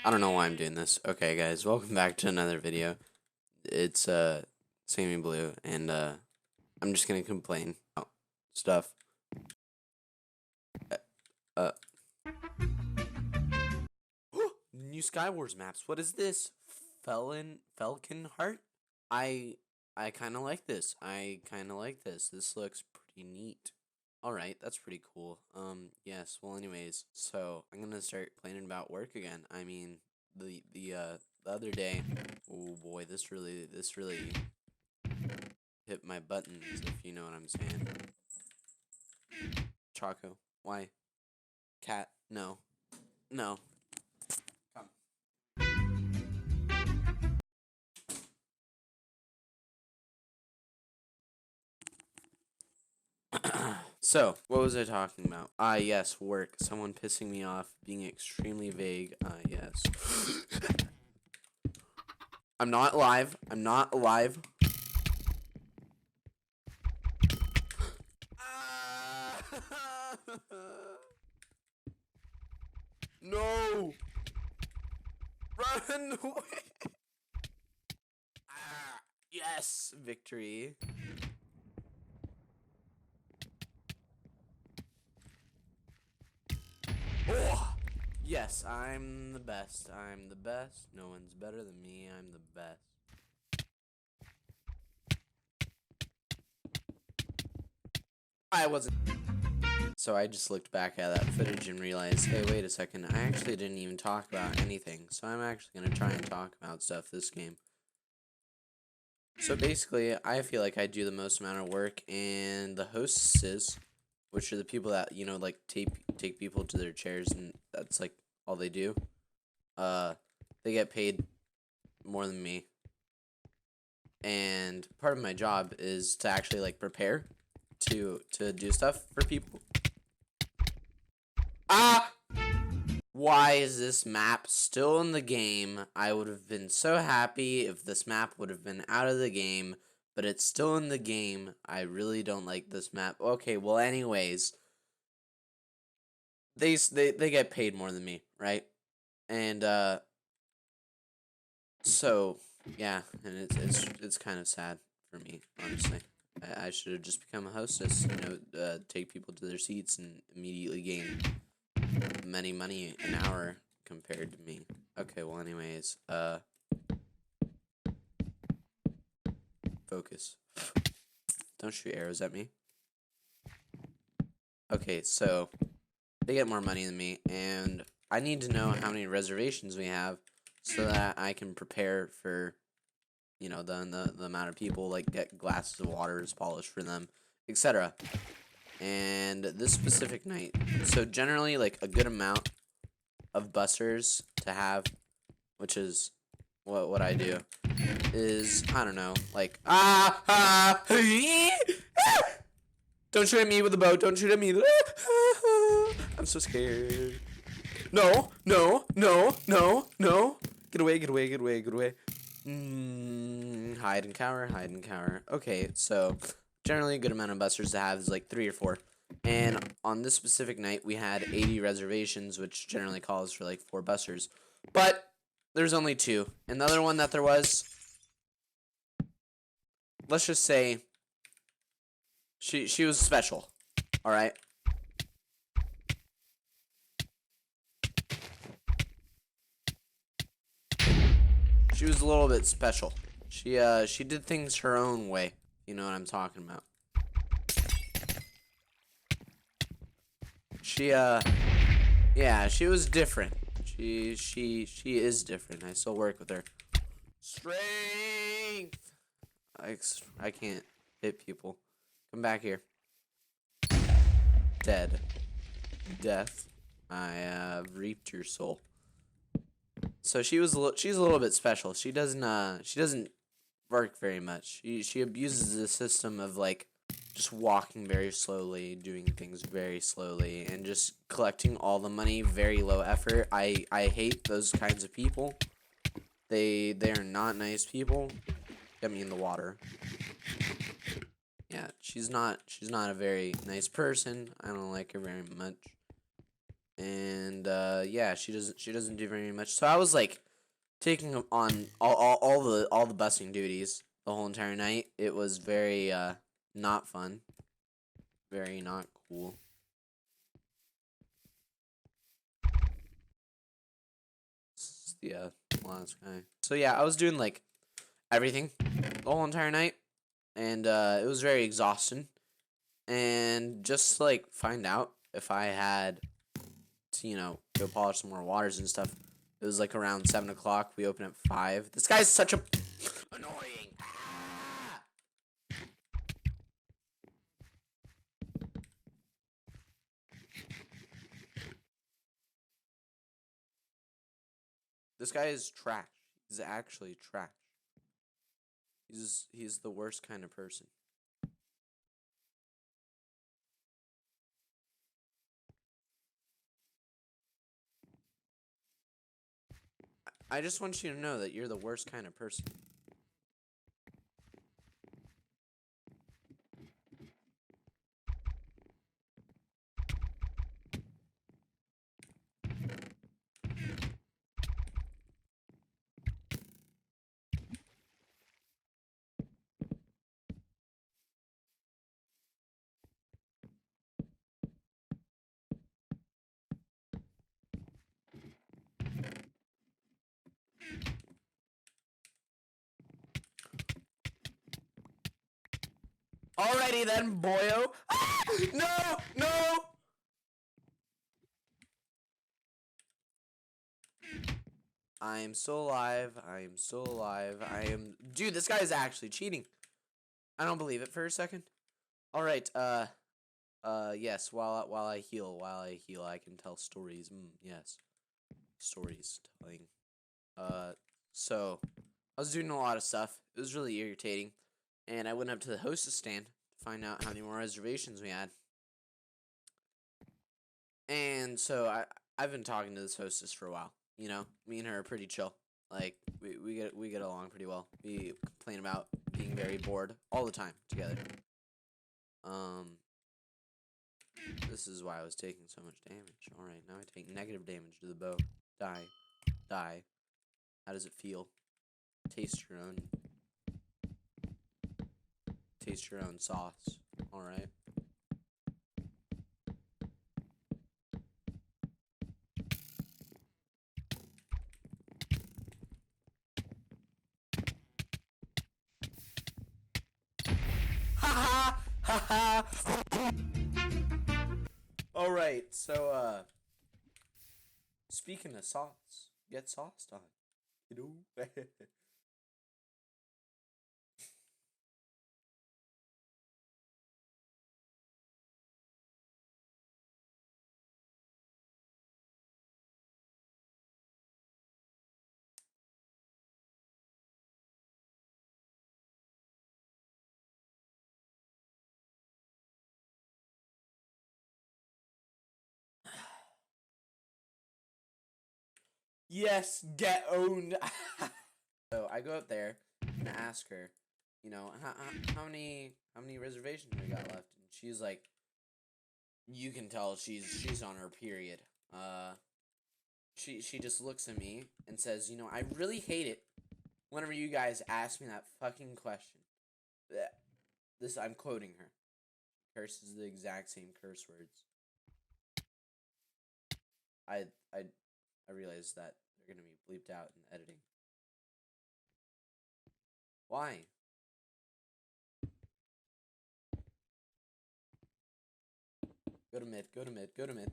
I don't know why I'm doing this. Okay, guys, welcome back to another video. It's Sammy Blue, and I'm just gonna complain about stuff. Uh, New Skywars maps. What is this? Falcon Heart? I I kind of like this. I kind of like this. This looks pretty neat. All right, that's pretty cool. Yes. Well, anyways, so I'm gonna start complaining about work again. I mean, the other day, oh boy, this really hit my buttons, if you know what I'm saying. Choco, why? Cat, no, no. So, what was I talking about? Ah, yes, work. Someone pissing me off, being extremely vague. Ah, yes. I'm not alive. I'm not alive. Ah! No! Run away! Ah, yes! Victory. Oh! Yes, I'm the best. I'm the best. No one's better than me. I'm the best. I wasn't. So I just looked back at that footage and realized, hey, wait a second. I actually didn't even talk about anything. So I'm actually going to try and talk about stuff this game. So basically, I feel like I do the most amount of work, and the hostesses, which are the people that, you know, like take people to their chairs, and that's like all they do. They get paid more than me. And part of my job is to actually like prepare to do stuff for people. Ah! Why is this map still in the game? I would have been so happy if this map would have been out of the game, but it's still in the game. I really don't like this map. Okay, well anyways, they get paid more than me, right? And so yeah, and it's kind of sad for me, honestly. I should have just become a hostess, you know, take people to their seats and immediately gain many money an hour compared to me. Okay, well anyways, focus. Don't shoot arrows at me. Okay, so they get more money than me, and I need to know how many reservations we have so that I can prepare for, you know, the amount of people, like get glasses of waters polished for them, etc. And this specific night, so generally like a good amount of busters to have, which is what I do, is, I don't know, like don't shoot at me with a bow, don't shoot at me. I'm so scared. No, no, no, no, no. Get away, get away, get away, get away. Hide and cower, hide and cower. Okay, so generally a good amount of busters to have is like 3 or 4. And on this specific night, we had 80 reservations, which generally calls for like 4 busters. But there's only 2. And the other one that there was, let's just say, she was special. All right. She was a little bit special. She did things her own way. You know what I'm talking about. Yeah, she was different. She is different. I still work with her. Strength. I can't hit people. Come back here. Dead. Death. I have reaped your soul. So she's a little bit special. She doesn't work very much. She abuses the system of like just walking very slowly, doing things very slowly, and just collecting all the money very low effort. I hate those kinds of people. They are not nice people. Get me in the water. Yeah, she's not a very nice person. I don't like her very much. and yeah, she doesn't do very much. So I was like taking on all the busing duties the whole entire night. It was very not fun, very not cool. This is the last guy. So yeah, I was doing like everything the whole entire night, and it was very exhausting. And just to, like, find out if I had to, go polish some more waters and stuff. It was like around 7 o'clock. We open at 5. This guy's such a annoying. Ah! This guy is trash. He's actually trash. He's the worst kind of person. I just want you to know that you're the worst kind of person. Alrighty then, boyo. Ah! No, no. I am still alive. I am still alive. Dude, this guy is actually cheating. I don't believe it for a second. All right. Yes. While I heal, I can tell stories. Yes, stories telling. So I was doing a lot of stuff. It was really irritating, and I went up to the hostess stand to find out how many more reservations we had. And so I've been talking to this hostess for a while. Me and her are pretty chill. Like we get along pretty well. We complain about being very bored all the time together. Um, this is why I was taking so much damage. All right, now I take negative damage to the bow. Die, die. How does it feel? Taste your own. Taste your own sauce. All right. Ha ha ha ha. All right. So speaking of sauce, get sauced on. Yes, get owned. So I go up there and ask her, how many reservations we got left, and she's like, you can tell she's on her period. She just looks at me and says, I really hate it whenever you guys ask me that fucking question. This I'm quoting her. Curses the exact same curse words. I I I realize that they're gonna be bleeped out in editing. Why? Go to mid. Go to mid. Go to mid.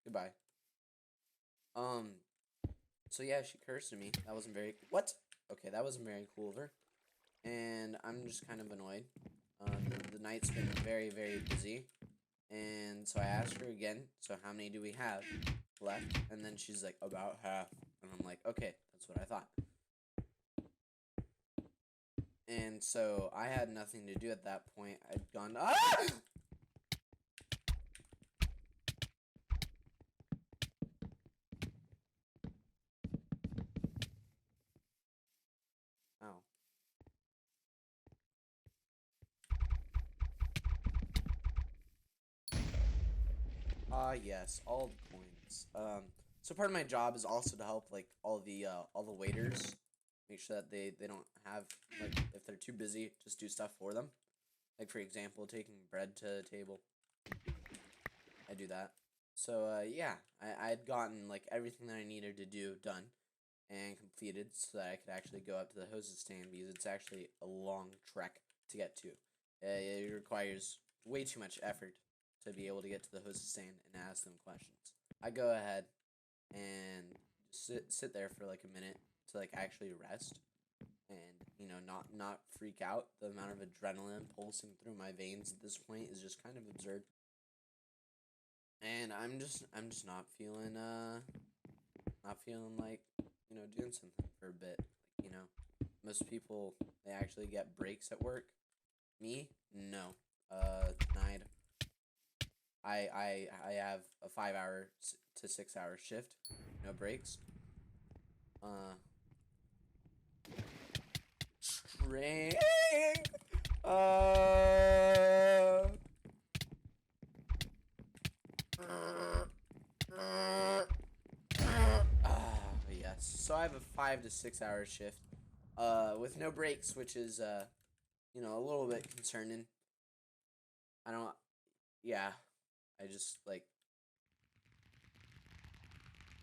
Goodbye. Um. So yeah, she cursed at me. That wasn't very. What? Okay, that wasn't very cool of her. And I'm just kind of annoyed. The night's been very, very busy. And so I asked her again, so how many do we have left? And then she's like, about half. And I'm like, okay, that's what I thought. And so I had nothing to do at that point. I'd gone, ah! Ow. Yes, all the coins. So part of my job is also to help like all the waiters, make sure that they don't have, like, if they're too busy, just do stuff for them. Like, for example, taking bread to the table. I do that. So yeah, I'd gotten like everything that I needed to do done and completed so that I could actually go up to the hostess stand, because it's actually a long trek to get to. It requires way too much effort to be able to get to the hostess stand and ask them questions. I go ahead and sit there for like a minute to like actually rest and, you know, not freak out. The amount of adrenaline pulsing through my veins at this point is just kind of absurd. And I'm just not feeling like, you know, doing something for a bit. Like, you know, most people, they actually get breaks at work. Me, no. Tonight I have a 5 hour to 6 hour shift, no breaks. Uh, Strength. Uh. Yes. So I have a 5 to 6 hour shift, with no breaks, which is you know, a little bit concerning. I don't. Yeah, I just like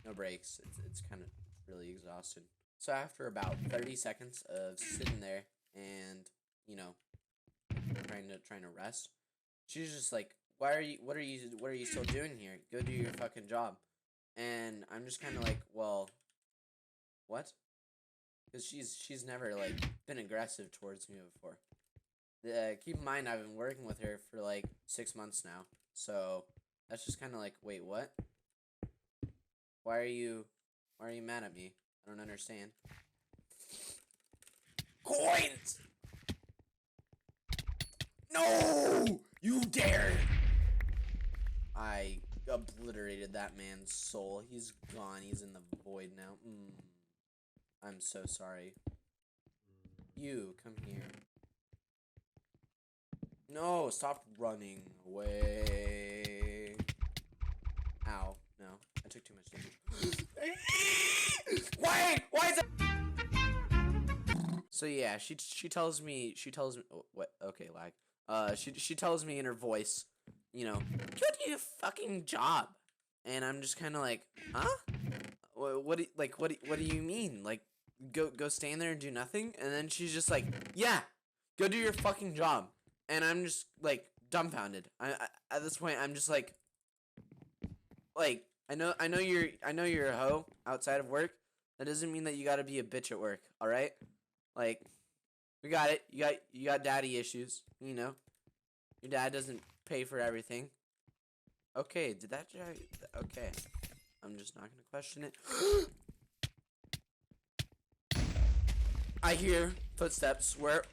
no breaks. It's kind of really exhausted. So after about 30 seconds of sitting there and, you know, trying to rest, she's just like, "Why are you? What are you still doing here? Go do your fucking job." And I'm just kind of like, "Well, what?" Because she's never like been aggressive towards me before. Keep in mind, I've been working with her for like 6 months now, so that's just kind of like, wait, what? Why are you mad at me? I don't understand. Coins! No! You dare! I obliterated that man's soul. He's gone. He's in the void now. I'm so sorry. You, come here. No, stop running away. Ow. No, I took too much damage. Why is it? So yeah, she tells me, oh, what? Okay, lag. She tells me in her voice, you know, go do your fucking job. And I'm just kind of like, huh? What do you mean? Like, go stand there and do nothing? And then she's just like, yeah, go do your fucking job. And I'm just like dumbfounded. I at this point I'm just like I know you're a hoe outside of work. That doesn't mean that you gotta be a bitch at work. All right, like, we got it. You got daddy issues. You know, your dad doesn't pay for everything. Okay, did that okay? I'm just not gonna question it. I hear footsteps. Where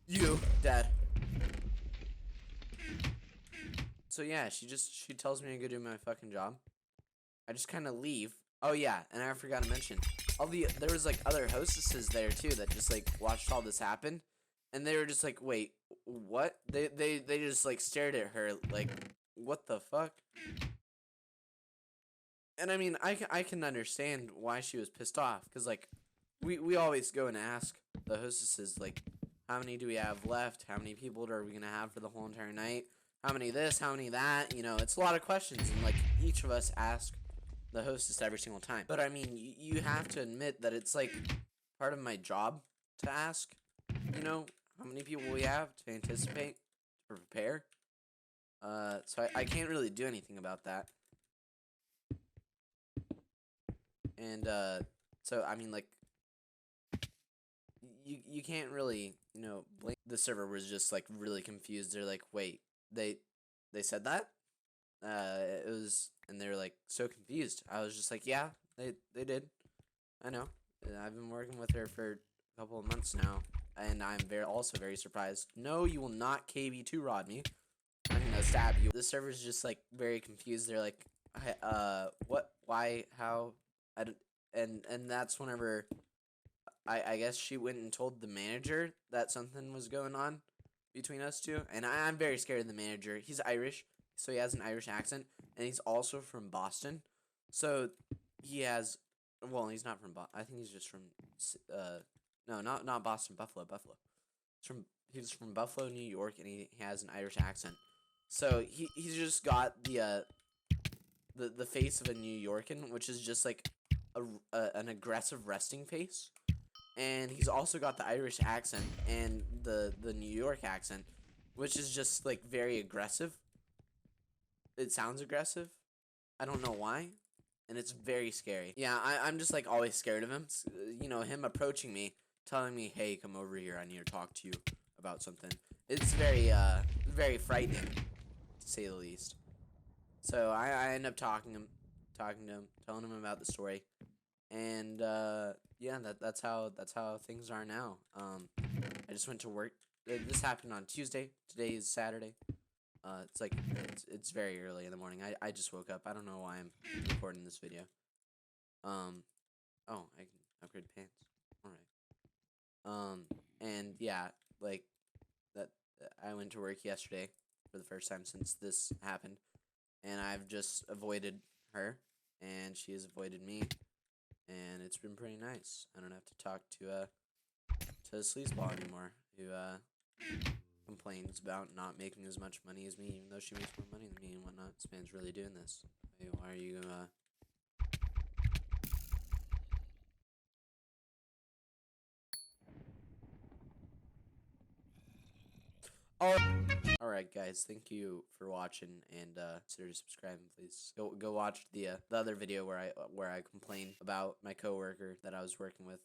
you, Dad? So yeah, she tells me to go do my fucking job. I just kind of leave. Oh yeah, and I forgot to mention, there was like other hostesses there too that just like watched all this happen, and they were just like, wait, what? They just like stared at her like, what the fuck? And I mean, I can understand why she was pissed off, because like we always go and ask the hostesses like, how many do we have left? How many people are we gonna have for the whole entire night? How many this? How many that? You know, it's a lot of questions, and like each of us ask the hostess every single time. But I mean, you have to admit that it's like part of my job to ask, you know, how many people we have, to anticipate, to prepare. So I can't really do anything about that. And so I mean, like, you can't really, you know, blame. The server was just like really confused. They're like, wait, they said that? It was, and they were like so confused. I was just like, yeah, they did. I know. I've been working with her for a couple of months now, and I'm also very surprised. No, you will not KB2 rod me. I'm gonna stab you. The server's just like very confused. They're like, what, why, how, I don't, and that's whenever I guess she went and told the manager that something was going on between us two, and I'm very scared of the manager. He's Irish. So he has an Irish accent, and he's also from Boston. So he has, well, he's not from Boston. I think he's just from, no, not Boston, Buffalo. He's from Buffalo, New York, and he has an Irish accent. So he's just got the face of a New Yorkan, which is just like an aggressive resting face. And he's also got the Irish accent and the New York accent, which is just like very aggressive. It sounds aggressive. I don't know why. And it's very scary. Yeah, I'm just like always scared of him. You know, him approaching me, telling me, "Hey, come over here. I need to talk to you about something." It's very frightening, to say the least. So I end up talking to him, telling him about the story, and yeah, that's how things are now. I just went to work. This happened on Tuesday. Today is Saturday. It's like it's very early in the morning. I just woke up. I don't know why I'm recording this video. Oh, I can upgrade pants. All right. And yeah, like that. I went to work yesterday for the first time since this happened, and I've just avoided her, and she has avoided me, and it's been pretty nice. I don't have to talk to a sleazeball anymore, who complains about not making as much money as me, even though she makes more money than me and whatnot. This man's really doing this. Wait, why are you Alright guys, thank you for watching, and consider subscribing, please. Go watch the other video where I complained about my coworker that I was working with.